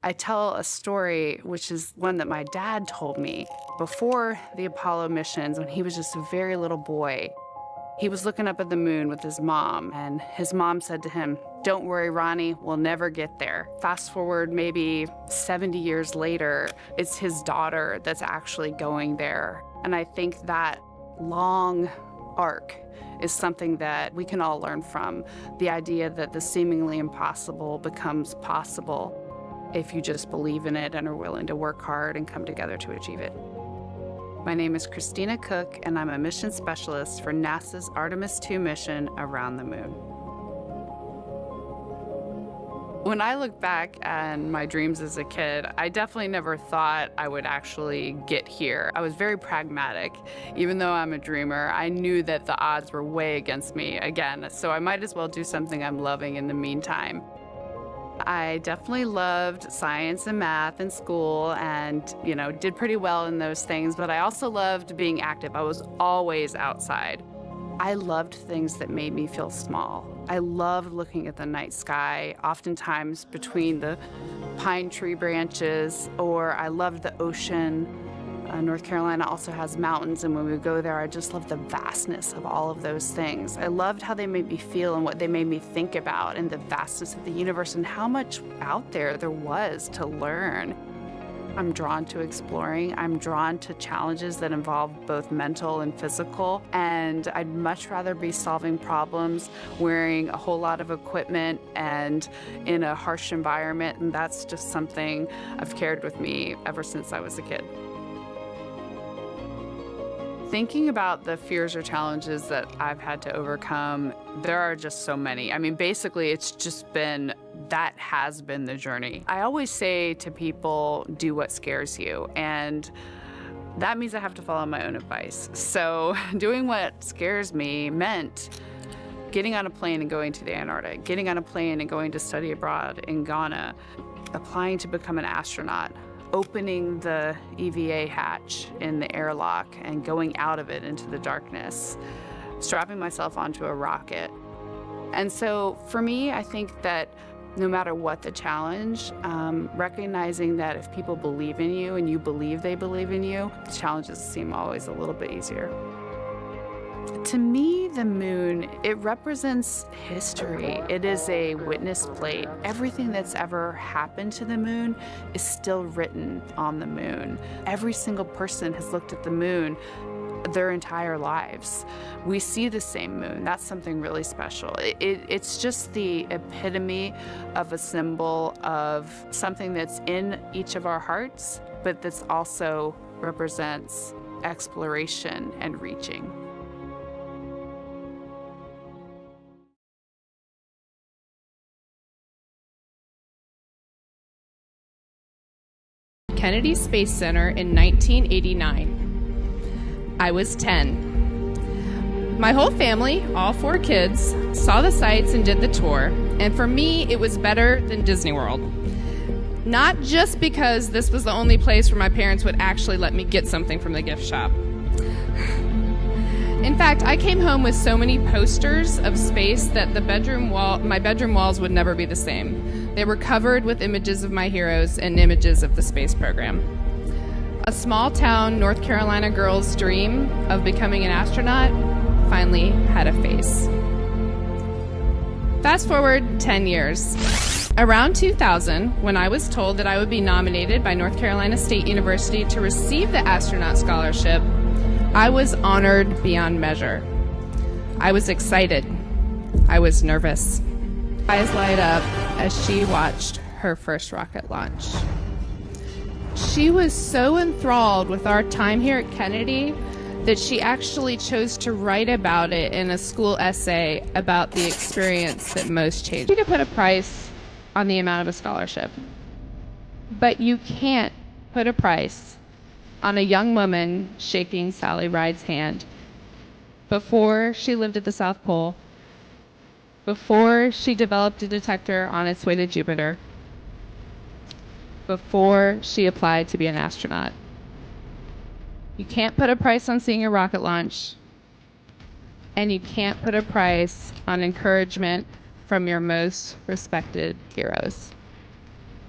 I tell a story, which is one that my dad told me before the Apollo missions when he was just a very little boy. He was looking up at the moon with his mom, and his mom said to him, "Don't worry, Ronnie, we'll never get there." Fast forward maybe 70 years later, it's his daughter that's actually going there. And I think that long arc is something that we can all learn from. The idea that the seemingly impossible becomes possible if you just believe in it and are willing to work hard and come together to achieve it. My name is Christina Koch, and I'm a mission specialist for NASA's Artemis II mission around the moon. When I look back at my dreams as a kid, I definitely never thought I would actually get here. I was very pragmatic. Even though I'm a dreamer, I knew that the odds were way against me again, so I might as well do something I'm loving in the meantime. I definitely loved science and math in school and, did pretty well in those things, but I also loved being active. I was always outside. I loved things that made me feel small. I loved looking at the night sky, oftentimes between the pine tree branches, or I loved the ocean. North Carolina also has mountains, and when we go there, I just love the vastness of all of those things. I loved how they made me feel and what they made me think about, and the vastness of the universe and how much out there was to learn. I'm drawn to exploring. I'm drawn to challenges that involve both mental and physical, and I'd much rather be solving problems wearing a whole lot of equipment and in a harsh environment, and that's just something I've carried with me ever since I was a kid. Thinking about the fears or challenges that I've had to overcome, there are just so many. I mean, basically, that has been the journey. I always say to people, do what scares you. And that means I have to follow my own advice. So doing what scares me meant getting on a plane and going to the Antarctic, getting on a plane and going to study abroad in Ghana, applying to become an astronaut, opening the EVA hatch in the airlock and going out of it into the darkness, strapping myself onto a rocket. And so for me, I think that no matter what the challenge, recognizing that if people believe in you and you believe they believe in you, the challenges seem always a little bit easier. To me, the moon, it represents history. It is a witness plate. Everything that's ever happened to the moon is still written on the moon. Every single person has looked at the moon their entire lives. We see the same moon. That's something really special. It's just the epitome of a symbol of something that's in each of our hearts, but that's also represents exploration and reaching. Kennedy Space Center in 1989. I was 10. My whole family, all 4 kids, saw the sights and did the tour, and for me, it was better than Disney World. Not just because this was the only place where my parents would actually let me get something from the gift shop. In fact, I came home with so many posters of space that my bedroom walls would never be the same. They were covered with images of my heroes and images of the space program. A small town North Carolina girl's dream of becoming an astronaut finally had a face. Fast forward 10 years. Around 2000, when I was told that I would be nominated by North Carolina State University to receive the astronaut scholarship, I was honored beyond measure. I was excited. I was nervous. Eyes light up as she watched her first rocket launch. She was so enthralled with our time here at Kennedy that she actually chose to write about it in a school essay about the experience that most changed. You to put a price on the amount of a scholarship, but you can't put a price on a young woman shaking Sally Ride's hand before she lived at the South Pole, before she developed a detector on its way to Jupiter, before she applied to be an astronaut. You can't put a price on seeing a rocket launch, and you can't put a price on encouragement from your most respected heroes.